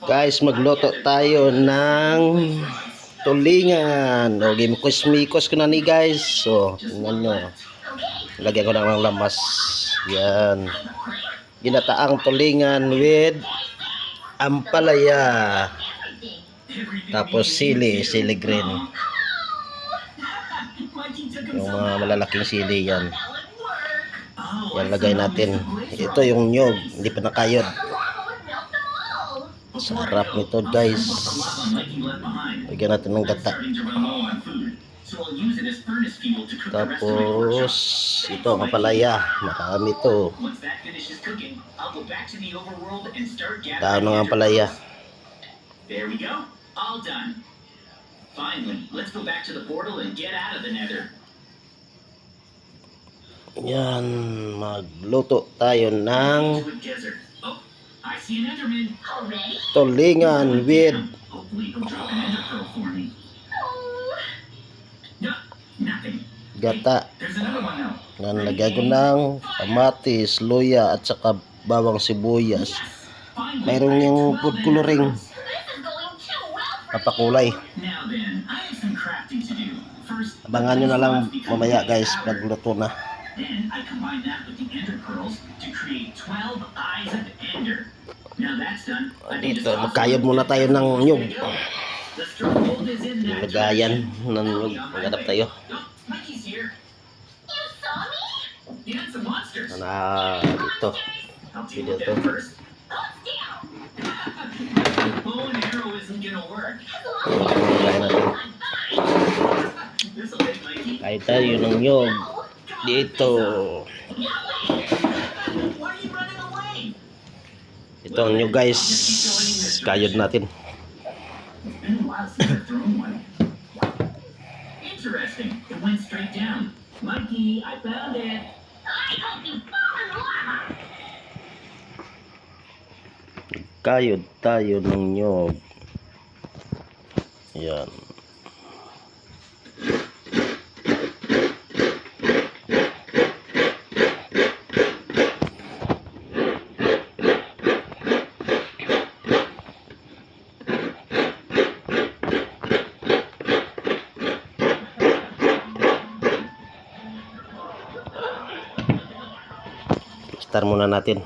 Guys, magluto tayo ng tulingan. O, gimikos-mikos ko na ni guys. So, tingnan nyo. Lagyan ko na ng lamas. Yan. Ginataang tulingan with ampalaya. Tapos sili green. Yung mga malalaking sili yan. Yan, lagay natin. Ito yung nyog. Hindi pa nakayod. Sarap nito guys. Lagyan natin ng gata. Tapos ito ang palaya. Marami ito. Dahon ng palaya. There we go. All done. Finally, let's go back to the portal and get out of the nether. Yan, magluto tayo ng I see an Enderman. tulingan with Hopefully he'll drop an Ender Pearl for me. No, nothing. gata. There's another one now. Yan, lagyan ko ng kamatis, luya at saka bawang sibuyas. Mayroon yung food coloring. Papakulay. Now then, I have some crafting to do. First, Abangan nyo na lang mamaya guys pag luto na. then I combine that with the Ender Pearls to create 12 Eyes of Ender. Now that's done. Dito, magkayod muna tayo ng nyug. The stronghold is in that Lagayan ng nyug. Maghanap tayo. Mikey's here. You saw me? You had some monsters. Dito. I'll deal Video with to. them first. Bow and arrow isn't gonna work. Lagayan natin. This'll hit Mikey. Kahit tayo ng nyug. Dito. Why are you running away? Ito ang nyug guys. Kayod natin. It's been a while since I've thrown one. Interesting. It went straight down. Mikey, I found it. I hope you fall in lava. Kayod tayo ng nyug. Yan. Start muna natin.